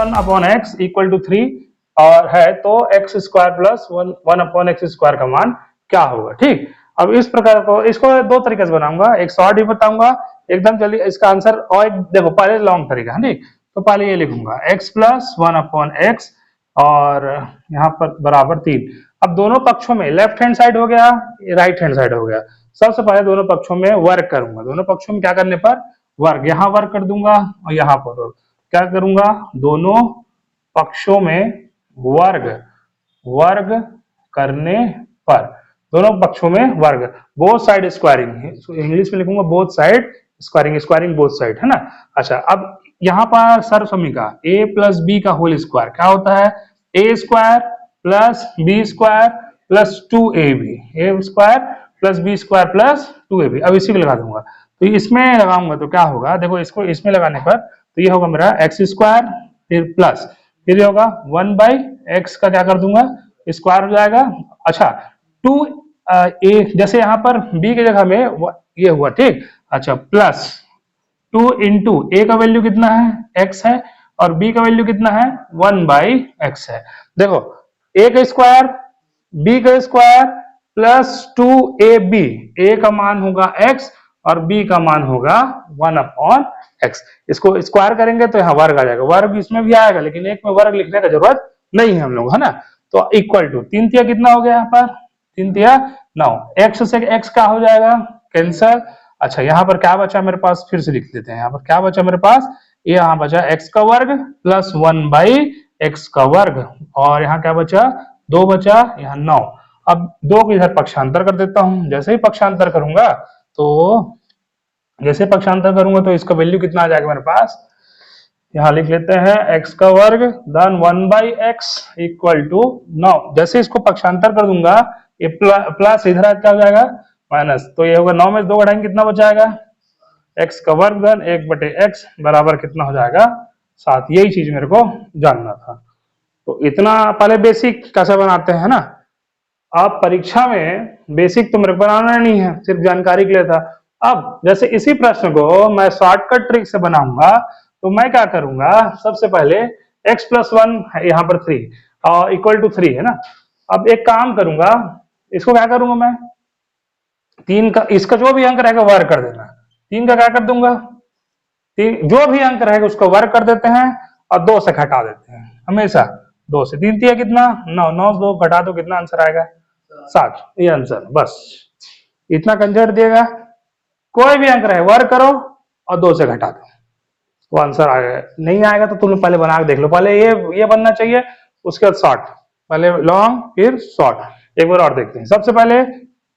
One upon x equal to 3 और है, तो x square plus one upon x square का मान क्या होगा। ठीक, अब इस प्रकार को इसको दो तरीके से बनाऊंगा, एक शॉर्ट ही बताऊंगा एकदम जल्दी इसका आंसर, और एक देखो पहले लॉन्ग तरीका है। ठीक, तो पहले ये लिखूंगा x plus one upon x और यहाँ पर बराबर 3। अब दोनों पक्षों में लेफ्ट हैंड साइड हो गया, राइट हैंड साइड हो गया। सबसे पहले दोनों पक्षों में वर्ग करूंगा, दोनों पक्षों में क्या करने पर वर्ग, यहाँ वर्ग कर दूंगा और यहाँ पर क्या करूंगा, दोनों पक्षों में वर्ग वर्ग करने पर, दोनों पक्षों में वर्ग, बोथ साइड स्क्वायरिंग, इंग्लिश में लिखूंगा both side squaring, squaring both side है ना। अच्छा, अब यहाँ पर सर्व समीका a प्लस बी का होल स्क्वायर क्या होता है, a square plus b square plus 2ab, a square plus b square plus 2ab। अब इसी को लगा दूंगा, तो इसमें लगाऊंगा तो क्या होगा, देखो इसको इसमें लगाने पर तो ये होगा मेरा एक्स स्क्वायर, फिर प्लस, फिर ये होगा 1/x का क्या कर दूंगा स्क्वायर हो जाएगा। अच्छा, 2a, जैसे यहाँ पर b की जगह में ये हुआ। ठीक, अच्छा, प्लस 2 इंटू ए का वैल्यू कितना है x है और b का वैल्यू कितना है 1/x है। देखो a का स्क्वायर b का स्क्वायर प्लस 2ab, a का मान होगा x और b का मान होगा 1/x। इसको स्क्वायर करेंगे तो यहाँ वर्ग आ जाएगा, वर्ग इसमें भी आएगा लेकिन एक में वर्ग लिखने का जरूरत नहीं है हम लोग, है ना। तो इक्वल टू 3 तिया कितना हो गया, यहाँ पर 3 तिया 9, x से x क्या हो जाएगा कैंसर। अच्छा, यहाँ पर क्या बचा मेरे पास, फिर से लिख लेते हैं, यहाँ पर क्या बचा मेरे पास, ये यहाँ बचा x का वर्ग प्लस 1/x का वर्ग और यहाँ क्या बचा 2 बचा, यहाँ 9। अब 2 को इधर पक्षांतर कर देता हूँ, जैसे ही पक्षांतर करूंगा तो इसका वैल्यू कितना आ जाएगा मेरे पास, यहाँ लिख लेते हैं x का वर्ग धन 1/x इक्वल टू 9। जैसे इसको पक्षांतर कर दूंगा ये प्लस इधर क्या हो जाएगा माइनस, तो ये होगा 9 में 2 घटाएंगे कितना बचाएगा, x का वर्ग धन 1/x बराबर कितना हो जाएगा 7। यही चीज मेरे को जानना था। तो इतना पहले बेसिक कैसे बनाते हैं ना, आप परीक्षा में बेसिक तो मेरे को बनाना नहीं है, सिर्फ जानकारी के लिए था। अब जैसे इसी प्रश्न को मैं शॉर्टकट ट्रिक से बनाऊंगा, तो मैं क्या करूंगा, सबसे पहले x प्लस 1 यहाँ पर 3 और इक्वल टू 3 है ना। अब एक काम करूंगा, इसको क्या करूंगा मैं, 3 का इसका जो भी अंक रहेगा वर्ग कर देना, 3 का क्या कर दूंगा, जो भी अंक रहेगा उसको वर्ग कर देते हैं और 2 से घटा देते हैं हमेशा, 2 से 3 तिया कितना 9, 9 से 2 घटा दो कितना आंसर आएगा 7, ये आंसर। बस इतना कंजर्ट दिएगा, कोई भी अंक रहे वर्ग करो और 2 से घटा दो, वो आंसर आएगा। नहीं आएगा तो तुम पहले बना के देख लो, पहले ये बनना चाहिए, उसके बाद शॉर्ट, पहले लॉन्ग फिर शॉर्ट। एक बार और देखते हैं। सबसे पहले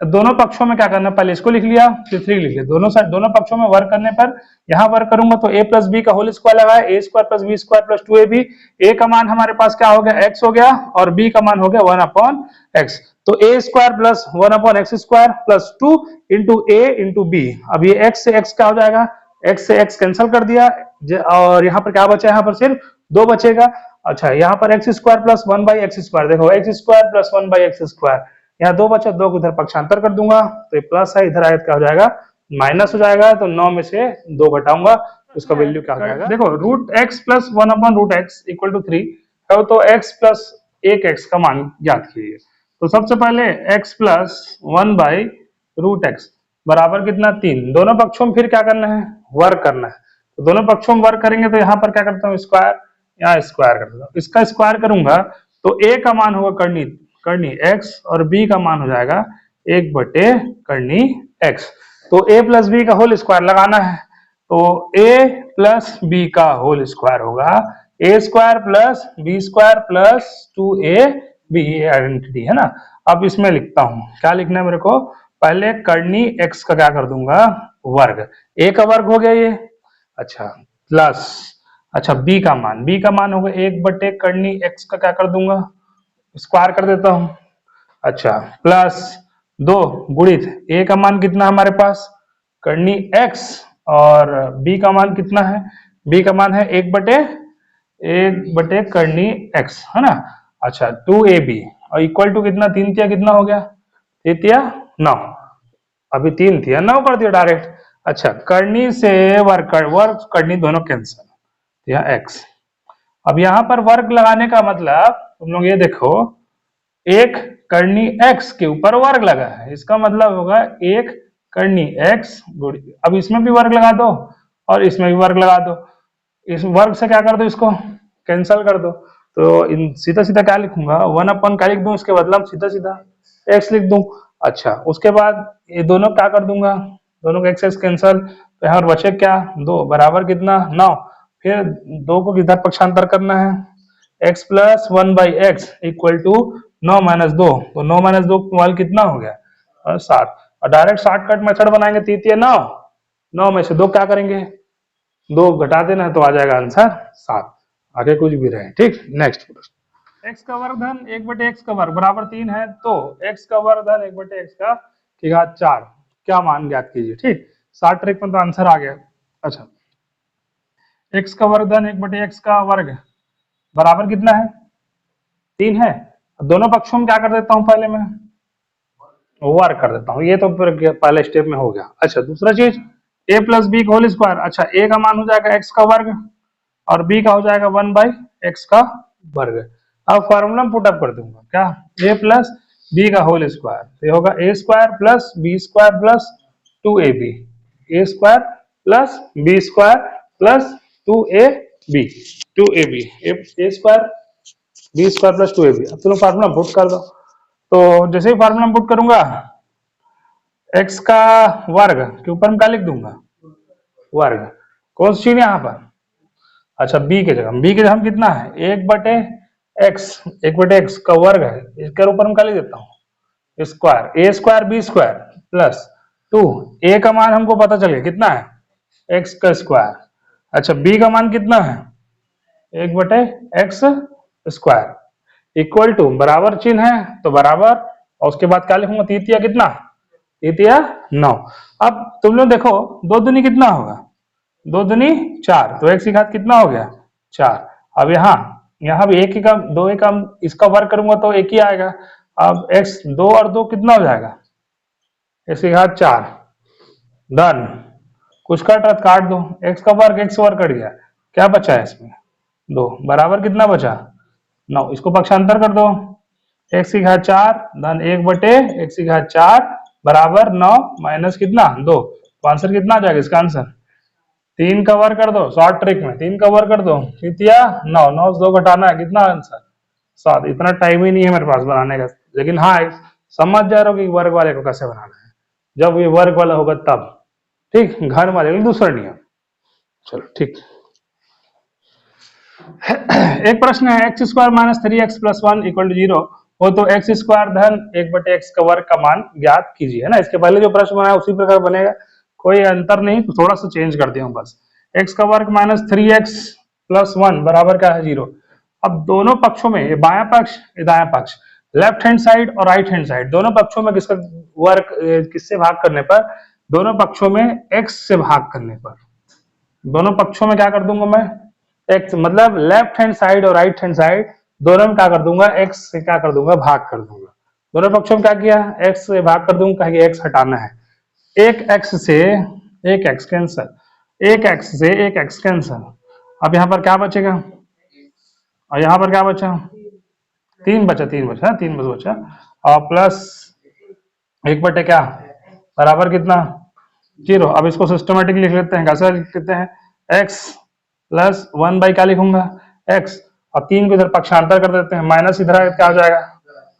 दोनों पक्षों में क्या करना, पहले इसको लिख लिया फिर 3 लिख लिया, दोनों पक्षों में वर्ग करने पर यहाँ वर्ग करूंगा तो a प्लस बी का होल स्क्वायर लगाया, a square plus b square plus 2ab। a का मान हमारे पास क्या हो गया x हो गया और b का मान हो गया 1/x, तो a square plus 1/x square plus 2 into a into b। अब ये x से x क्या हो जाएगा, x से x कैंसिल कर दिया और यहाँ पर क्या बचा, यहाँ पर सिर्फ 2 बचेगा। अच्छा, यहाँ पर x square plus 1/x square, देखो x square plus 1/x square, यहाँ 2 बचा, 2 को इधर पक्षांतर कर दूंगा तो ये प्लस है, इधर आयत क्या हो जाएगा माइनस हो जाएगा, तो 9 में से 2 घटाऊंगा तो इसका वैल्यू क्या हो जाएगा, देखो root x plus 1/√x equal to 3 है, तो x प्लस 1x का मान ज्ञात कीजिए। तो सबसे पहले x प्लस 1/√x बराबर कितना 3, दोनों पक्षों में फिर क्या करना है वर्ग करना है, तो दोनों पक्षों में वर्ग करेंगे तो यहाँ पर क्या करता हूँ स्क्वायर, यहाँ स्क्वायर कर देता हूँ, इसका स्क्वायर करूंगा तो a का मान होगा करनी x और b का मान हो जाएगा 1/करनी x। तो a प्लस बी का होल स्क्वायर लगाना है, तो a प्लस बी का होल स्क्वायर होगा a square plus b square plus 2ab, identity है ना। अब इसमें लिखता हूं, क्या लिखना है मेरे को, पहले करनी x का क्या कर दूंगा वर्ग, a का वर्ग हो गया ये, अच्छा प्लस, अच्छा b का मान होगा 1/करनी x का क्या कर दूंगा स्क्वायर कर देता हूं, अच्छा प्लस 2 गुणित a का मान कितना हमारे पास करनी x और b का मान कितना है, b का मान है 1/1 करनी x है ना। अच्छा 2ab और इक्वल टू कितना 3 तिया कितना हो गया 3 तिया 9, अभी 3 तिया 9 कर दिया डायरेक्ट। अच्छा करनी से वर्ग करनी दोनों कैंसिल, यह x अब यहाँ पर वर्ग लगाने का मतलब तुम लोग ये देखो, एक करनी x के ऊपर वर्ग लगा है, इसका मतलब होगा एक करनी x गुणी, अब इसमें भी वर्ग लगा दो और इसमें भी वर्ग लगा दो, इस वर्ग से क्या कर दो, इसको कैंसिल कर दो, तो इन सीधा सीधा क्या लिखूंगा, 1/, क्या लिख दूं इसके बदला में, सीधा सीधा x लिख दूं। अच्छा, उसके बाद ये दोनों क्या कर दूंगा, दोनों का x कैंसिल, तो यहाँ पर बचे क्या, 2 बराबर कितना 9, फिर 2 को किधर पक्षांतर करना है, x plus 1/x equal to 9 minus 2, तो 9 माइनस 2 वाल कितना हो गया, 7, और डायरेक्ट शॉर्टकट मेथड बनाएंगे, 3 9, 9 में से 2 क्या करेंगे, 2 घटा देना, तो आ जाएगा आंसर 7, आगे कुछ भी रहे। ठीक, नेक्स्ट प्रश्न, x का वर्ग धन 1/x का वर्ग बराबर 3 है, तो x का वर्ग धन 1/x का की घात 4 क्या मान ज्ञात कीजिए। ठीक, 60 ट्रिक में तो आंसर आ गया। अच्छा, x का वर्ग धन 1/x का वर्ग बराबर कितना है, 3 है, दोनों पक्षों में क्या कर देता हूं, पहले मैं वर्ग कर देता हूं, ये तो फिर पहले स्टेप में हो गया। अच्छा, दूसरा चीज a प्लस बी का होल स्क्वायर, अच्छा a का मान हो जाएगा x का वर्ग और b का हो जाएगा 1/x का वर्ग। अब फॉर्मूला में पुट अप कर दूंगा, क्या, a प्लस बी का होल स्क्वायर, ये होगा a square plus b square plus 2ab, a square plus b square plus 2ab, 2ab, a square b square plus 2ab। अब तुम फार्मूला पुट कर दो, तो जैसे ही फार्मूला पुट करूंगा, x का वर्ग के ऊपर में क्या लिख दूंगा, वर्ग, कौन सी चीज यहाँ पर, अच्छा b के जगह हम कितना है, 1/x का वर्ग है, इसके ऊपर में क्या लिख देता हूँ, square, a square b square plus 2, a का मान हमको पता चल गया कितना है, x का स्क्वायर, अच्छा b का मान कितना है, 1/x स्क्वायर इक्वल टू, बराबर चिन्ह है तो बराबर, और उसके बाद क्या लिखूंगा, तृतीया कितना, तृतीया 9। अब तुम लोग देखो, 2 दूनी कितना होगा, 2 दूनी 4, तो x की घात कितना हो गया, 4। अब यहाँ भी एक ही कम, 2 एक कम, इसका वर्ग करूंगा तो एक ही आएगा। अब x 2 और 2 कितना हो जाएगा, x की घात 4, डन, कुछ कट काट दो, x का वर्ग x वर्ग कट गया, क्या बचा है इसमें, 2 बराबर कितना बचा, 9, इसको पक्षांतर कर दो, x की घात 4 धन 1/x की घात 4 बराबर 9 माइनस कितना 2, तो आंसर कितना आ जाएगा इसका आंसर, 3 का वर्ग कर दो, शॉर्ट ट्रिक में 3 का वर्ग कर दो, तृतीया 9, 9 से 2 घटाना है, कितना आंसर 7। इतना टाइम ही नहीं है मेरे पास बनाने का, लेकिन हाँ समझ जा रहा हो कि वर्ग वाले को कैसे बनाना है, जब ये वर्ग वाला होगा तब। ठीक, घन वाले दूसरा नियम, चलो ठीक। एक प्रश्न है, x square minus 3x plus 1 equal to 0 हो तो एक्स स्क्वायर धन 1/x का वर्ग का मान ज्ञात कीजिए, है ना। इसके पहले जो प्रश्न बनाया उसी प्रकार बनेगा, कोई अंतर नहीं, तो थोड़ा सा चेंज कर दिया हूं बस। x का वर्ग माइनस 3x प्लस 1 बराबर क्या है 0। अब दोनों पक्षों में, ये बायां पक्ष ये दायां पक्ष, लेफ्ट हैंड साइड और राइट हैंड साइड, दोनों पक्षों में किसका वर्ग, किससे भाग करने पर, दोनों पक्षों में x से भाग करने पर, दोनों पक्षों में क्या कर दूंगा मैं, x, मतलब लेफ्ट हैंड साइड और राइट हैंड साइड दोनों में क्या कर दूंगा, x से क्या कर दूंगा, भाग कर दूंगा। दोनों पक्षों में क्या किया, x से भाग कर दूंगा, कहेंगे x हटाना है, एक x से एक x कैंसिल, एक x से एक x कैंसिल, अब यहाँ पर क्या बचेगा, और यहाँ पर क्या बचा, 3 बचा, 3 बचा, और प्लस 1/, क्या बराबर कितना 0। अब इसको सिस्टमेटिक लिख लेते हैं, कैसे लिख लेते हैं, x प्लस 1 क्या लिखूंगा, x, और 3 को इधर पक्षांतर कर देते हैं, माइनस इधर क्या हो जाएगा।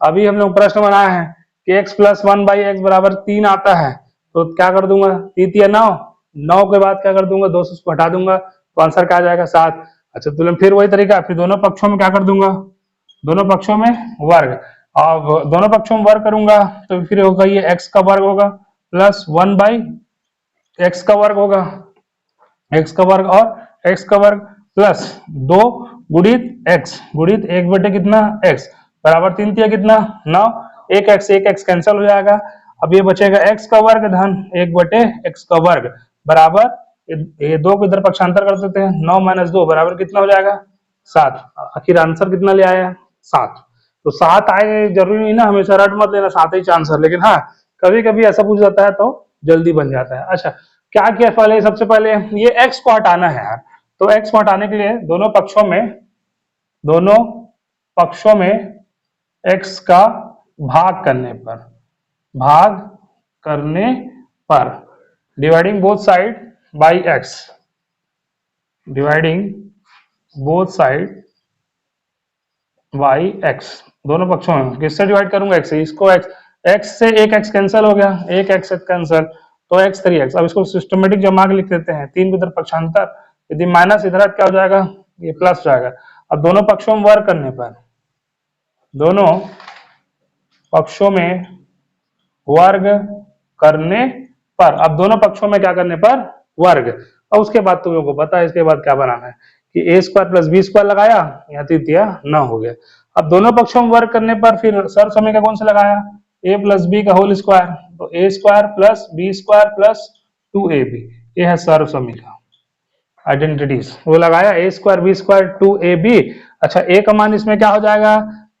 अभी हम लोग प्रश्न बनाया है कि x प्लस 1/x बराबर 3 आता है, तो क्या कर दूंगा, तृतीय 9, 9 के बाद क्या कर दूंगा, 2 से उसको हटा दूंगा, तो आंसर क्या आ जाएगा 7। अच्छा, तो फिर वही तरीका, फिर दोनों पक्षों में क्या कर दूंगा, दोनों पक्षों में वर्ग, अब दोनों पक्षों में वर्ग करूंगा तो फिर होगा ये x का वर्ग होगा प्लस 1/x का वर्ग होगा, x का वर्ग और x का वर्ग प्लस 2 गुणित x गुणित 1/, कितना x बराबर 3 तिया कितना 9, एक x कैंसिल हो जाएगा। अब ये बचेगा x का वर्ग धन 1/x का वर्ग बराबर, ये 2 को इधर पक्षांतर कर देते हैं, 9 माइनस 2 बराबर कितना हो जाएगा 7। आखिर आंसर कितना ले आया 7। तो 7 आए जरूरी नहीं ना, हमेशा रट मत लेना 7 ही आंसर, लेकिन हाँ कभी कभी ऐसा पूछ जाता है तो जल्दी बन जाता है। अच्छा, क्या किया पहले, सबसे पहले ये x को हटाना है यार, तो x को हटाने के लिए दोनों पक्षों में दोनों पक्षों में x का भाग करने पर dividing both side by x, dividing both side by x, दोनों पक्षों में किससे डिवाइड करूंगा? x से। इसको x से एक x कैंसिल हो गया, एक x कैंसिल, तो x 3x। अब इसको सिस्टमेटिक जमा के लिख देते हैं, 3 की तरफ पक्षांतर, यदि माइनस इधर क्या हो जाएगा? ये प्लस जाएगा। अब दोनों पक्षों में वर्ग करने पर, दोनों पक्षों में वर्ग करने पर, अब दोनों पक्षों में क्या करने पर? वर्ग। और उसके बाद तुम लोगों को पता है इसके बाद क्या बनाना है कि a square plus b square लगाया, यहाँ तृतीया न हो गया। अब दोनों पक्षों में वर्ग करने पर फिर सर्व समीकरण कौन सा लगाया? a प्लस बी का होल स्क्वायर, तो a square plus b square plus 2ab, ये है सर्व समीकरण। आइडेंटिटीज वो लगाया, a square b square 2ab। अच्छा, a का मान इसमें क्या हो जाएगा?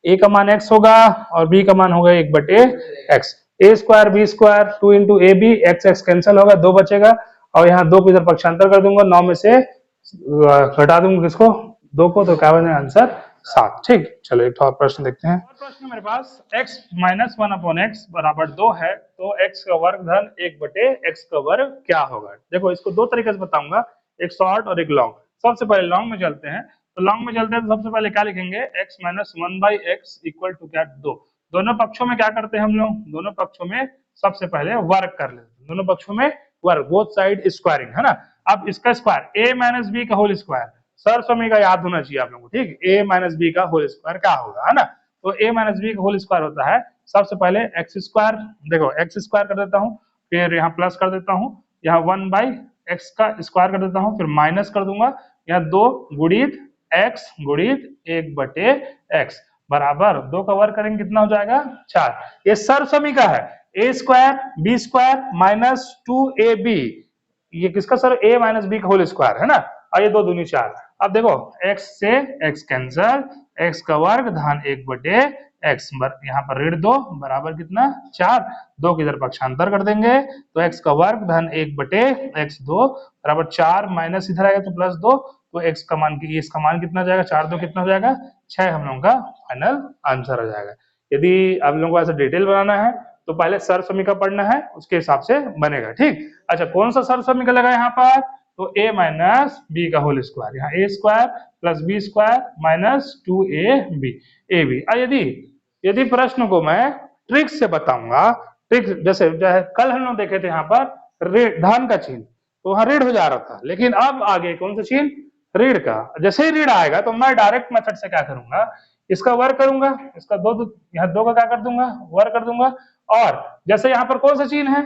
a का मान x होगा और b का मान होगा 1/x। a square b square 2 into a b, x cancel होगा, 2 बचेगा और यहाँ 2 को इधर पक्षांतर कर दूंगा, 9 में से घटा दूंगा किसको? 2 को, तो क्या बनेगा आंसर? 7। ठीक, चलो एक और प्रश्न देखते हैं। और प्रश्न मेरे पास x माइनस 1/x बराबर 2 है, तो x का वर्ग धन 1/x का वर्ग क्या होगा? देखो इसको दो तरीके से बताऊंगा, एक शॉर्ट और एक लॉन्ग। सबसे पहले लॉन्ग में चलते हैं, तो लॉन्ग में चलते हैं तो सबसे पहले क्या लिखेंगे? x minus 1/x equal to क्या? 2। दोनों पक्षों में क्या करते हैं हम लोग? दोनों पक्षों में सबसे पहले वर्ग कर लेते हैं, दोनों पक्षों में वर्ग, बोथ साइड स्क्वायरिंग, है ना। अब इसका स्क्वायर a माइनस बी का होल स्क्वायर, सर्व समीकरण याद होना चाहिए आप लोगों को, ठीक। a माइनस बी का होल स्क्वायर क्या होगा, है ना। तो a माइनस बी का होल स्क्वायर होता है सबसे पहले एक्स स्क्वायर, देखो एक्स स्क्वायर कर देता हूँ, फिर यहाँ प्लस कर देता हूँ, यहाँ 1/x का स्क्वायर कर देता हूँ, फिर माइनस कर दूंगा, यहाँ 2 गुणित x गुणित 1/x बराबर 2 का वर्ग करेंगे कितना हो जाएगा? 4। ये सर्व समीकरण है, a square b square minus 2ab, ये किसका सर? a माइनस बी का होल स्क्वायर, है ना। और ये 2 दूनी 4। अब देखो x से x कैंसिल, x का वर्ग धन 1/x, यहाँ पर ऋण 2 बराबर कितना? 4। 2 की इधर पक्षांतर कर देंगे, तो x का वर्ग धन 1/x 2 बराबर 4, माइनस इधर आएगा तो प्लस 2, तो x का मान, इसका मान कितना जाएगा? 4 2 कितना हो जाएगा? 6 हम लोगों का फाइनल आंसर हो जाएगा। यदि आप लोगों को ऐसा डिटेल बनाना है तो पहले सर्व समीकरण पढ़ना है, उसके हिसाब से बनेगा, ठीक। अच्छा, कौन सा सर्व समीकरण लगा यहाँ पर? तो a माइनस बी का होल स्क्वायर, यहाँ a square plus b square minus 2ab। यदि प्रश्न को मैं ट्रिक से बताऊंगा, ट्रिक जैसे कल हम लोग देखे थे यहाँ पर धन का चिन्ह, तो वहां ऋण हो जा रहा था, लेकिन अब आगे कौन सा चिन्ह? ऋण का। जैसे ही ऋण आएगा तो मैं डायरेक्ट मेथड से क्या करूंगा? इसका वर्ग करूंगा, इसका 2 यहाँ 2 का क्या कर दूंगा? वर्ग कर दूंगा। और जैसे यहाँ पर कौन सा चिन्ह है?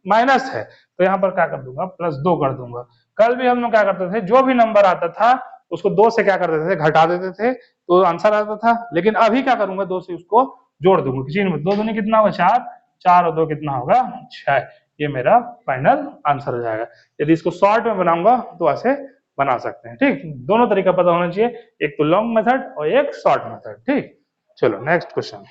माइनस है, तो यहाँ पर क्या कर दूंगा? +2 कर दूंगा। कल भी हम लोग क्या करते थे, जो भी नंबर आता था उसको 2 से क्या कर देते थे? घटा देते थे, तो आंसर आता था। लेकिन अभी क्या करूंगा? 2 से उसको जोड़ दूंगा, किसी में 2 दूनी कितना होगा? 4, 4 और 2 कितना होगा? 6। ये मेरा फाइनल आंसर हो जाएगा। यदि इसको शॉर्ट में बनाऊंगा तो ऐसे बना सकते हैं, ठीक। दोनों तरीका पता होना चाहिए, एक तो लॉन्ग मेथड और एक शॉर्ट मेथड, ठीक। चलो नेक्स्ट क्वेश्चन।